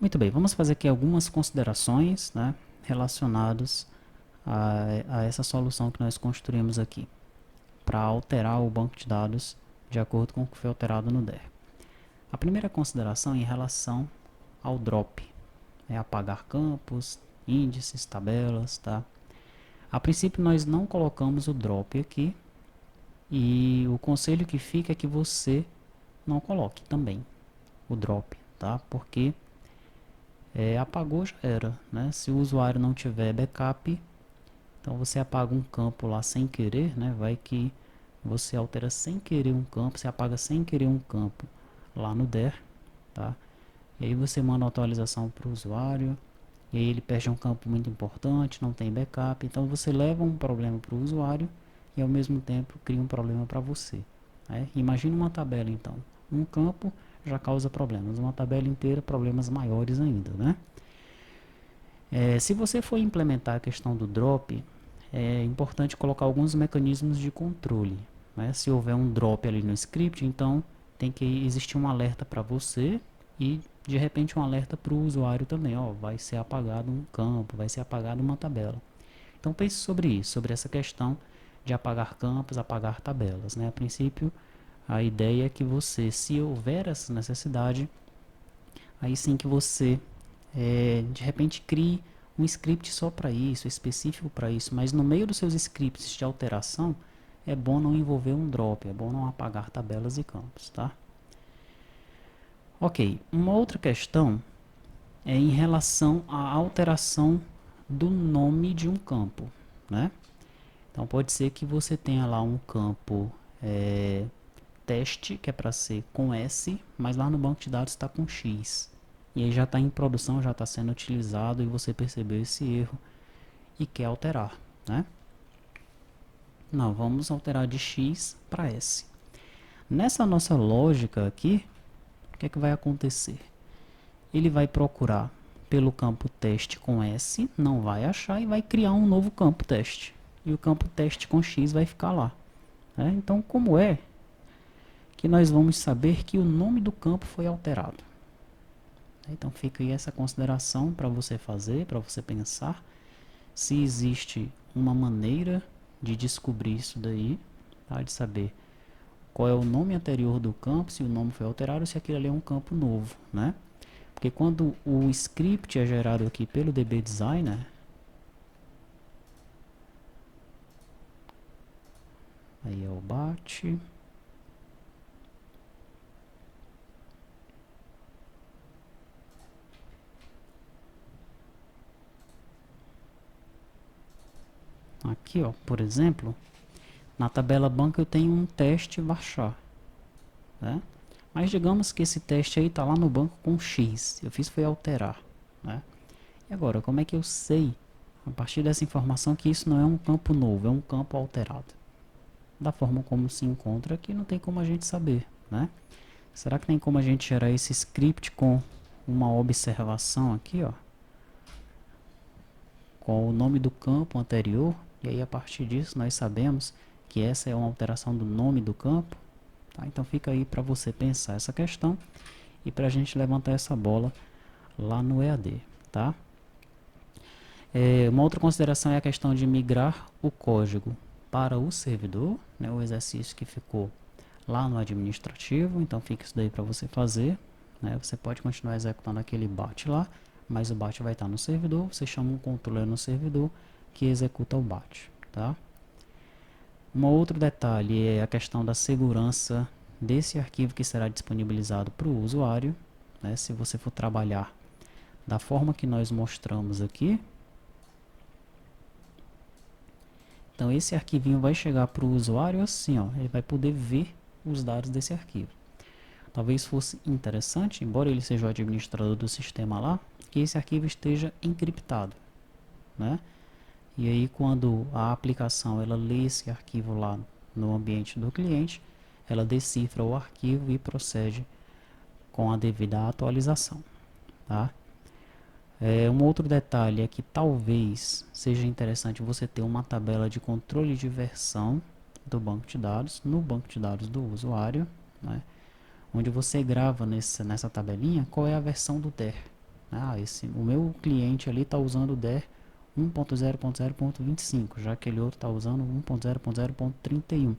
Muito bem, vamos fazer aqui algumas considerações, né, relacionadas a essa solução que nós construímos aqui, para alterar o banco de dados de acordo com o que foi alterado no DER. A primeira consideração é em relação ao drop, é apagar campos, índices, tabelas, tá? A princípio nós não colocamos o drop aqui, e o conselho que fica é que você não coloque também o drop, tá? Porque apagou já era, né? Se o usuário não tiver backup, então você apaga um campo lá sem querer, né? Vai que você altera sem querer um campo, você apaga sem querer um campo lá no DER, tá? E aí você manda uma atualização para o usuário, e aí ele perde um campo muito importante, não tem backup, então você leva um problema para o usuário e ao mesmo tempo cria um problema para você, né? Imagina uma tabela então, um campo já causa problemas, uma tabela inteira problemas maiores ainda, né? Se você for implementar a questão do drop, é importante colocar alguns mecanismos de controle, né? Se houver um drop ali no script, então tem que existir um alerta para você e de repente um alerta para o usuário também, ó, vai ser apagado um campo, vai ser apagado uma tabela. Então pense sobre isso, sobre essa questão de apagar campos, apagar tabelas, né? A princípio, a ideia é que você, se houver essa necessidade, aí sim que você de repente crie um script só para isso, específico para isso, mas no meio dos seus scripts de alteração é bom não envolver um drop, é bom não apagar tabelas e campos, tá? Ok, uma outra questão é em relação à alteração do nome de um campo, né? Então pode ser que você tenha lá um campo teste, que é para ser com S, mas lá no banco de dados está com X. E aí já está em produção, já está sendo utilizado e você percebeu esse erro e quer alterar, né? Não, vamos alterar de X para S. Nessa nossa lógica aqui, o que é que vai acontecer? Ele vai procurar pelo campo teste com S, não vai achar e vai criar um novo campo teste. E o campo teste com X vai ficar lá, né? Então, como é que nós vamos saber que o nome do campo foi alterado? Então fica aí essa consideração para você fazer, para você pensar se existe uma maneira de descobrir isso daí, tá? De saber qual é o nome anterior do campo, se o nome foi alterado ou se aquilo ali é um campo novo, né? Porque quando o script é gerado aqui pelo DB Designer, aí é o BAT, aqui ó, por exemplo, na tabela banco eu tenho um teste varchar, né? Mas digamos que esse teste aí está lá no banco com X, eu fiz foi alterar, né? E agora, como é que eu sei, a partir dessa informação, que isso não é um campo novo, é um campo alterado? Da forma como se encontra aqui, não tem como a gente saber, né? Será que tem como a gente gerar esse script com uma observação aqui, ó, com o nome do campo anterior, e aí a partir disso nós sabemos que essa é uma alteração do nome do campo, tá? Então fica aí para você pensar essa questão e para a gente levantar essa bola lá no EAD, tá? Uma outra consideração é a questão de migrar o código para o servidor, né, o exercício que ficou lá no administrativo, então fica isso daí para você fazer, né? Você pode continuar executando aquele BAT lá, mas o BAT vai estar no servidor, você chama um controller no servidor que executa o BAT, tá? Um outro detalhe é a questão da segurança desse arquivo que será disponibilizado para o usuário, né? Se você for trabalhar da forma que nós mostramos aqui, então esse arquivinho vai chegar para o usuário assim, ó, ele vai poder ver os dados desse arquivo. Talvez fosse interessante, embora ele seja o administrador do sistema lá, que esse arquivo esteja encriptado, né? E aí quando a aplicação ela lê esse arquivo lá no ambiente do cliente, ela decifra o arquivo e procede com a devida atualização, tá? Um outro detalhe é que talvez seja interessante você ter uma tabela de controle de versão do banco de dados, no banco de dados do usuário, né? Onde você grava nessa tabelinha qual é a versão do DER, O meu cliente ali está usando o DER 1.0.0.25, já que aquele outro está usando 1.0.0.31.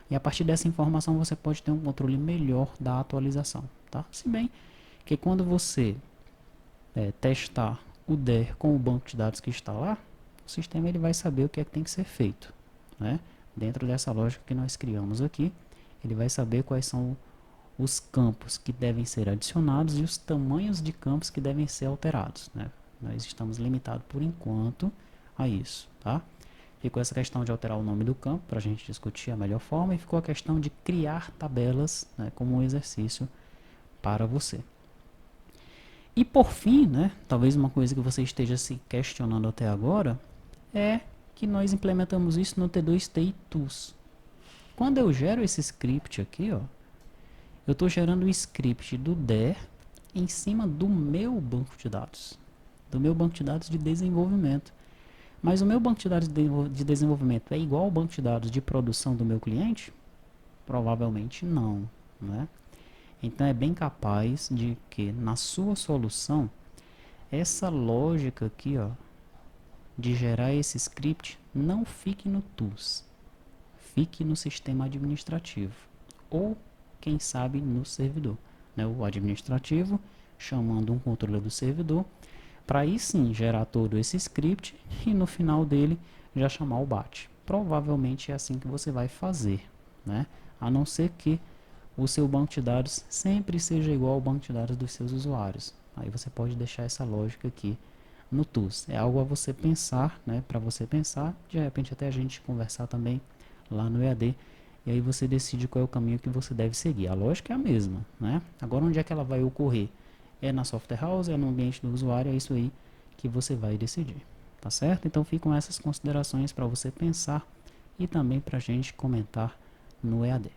E a partir dessa informação você pode ter um controle melhor da atualização, tá? Se bem que quando você testar o DER com o banco de dados que está lá, o sistema ele vai saber o que é que tem que ser feito, né? Dentro dessa lógica que nós criamos aqui, ele vai saber quais são os campos que devem ser adicionados e os tamanhos de campos que devem ser alterados, né? Nós estamos limitados por enquanto a isso, tá? Ficou essa questão de alterar o nome do campo para a gente discutir a melhor forma e ficou a questão de criar tabelas, né, como um exercício para você. E por fim, né, talvez uma coisa que você esteja se questionando até agora é que nós implementamos isso no T2T Tools. Quando eu gero esse script aqui, ó, eu estou gerando um script do DER em cima do meu banco de dados, de desenvolvimento. Mas o meu banco de dados de desenvolvimento é igual ao banco de dados de produção do meu cliente? Provavelmente não, né? Então é bem capaz de que na sua solução essa lógica aqui, ó, de gerar esse script não fique no tools, fique no sistema administrativo ou quem sabe no servidor, né? O administrativo chamando um controller do servidor para aí sim gerar todo esse script e no final dele já chamar o BAT. Provavelmente é assim que você vai fazer, né? A não ser que o seu banco de dados sempre seja igual ao banco de dados dos seus usuários. Aí você pode deixar essa lógica aqui no tools. É algo a você pensar, né? Para você pensar, de repente até a gente conversar também lá no EAD. E aí você decide qual é o caminho que você deve seguir. A lógica é a mesma, né? Agora onde é que ela vai ocorrer? É na software house, é no ambiente do usuário, é isso aí que você vai decidir, tá certo? Então ficam essas considerações para você pensar e também para a gente comentar no EAD.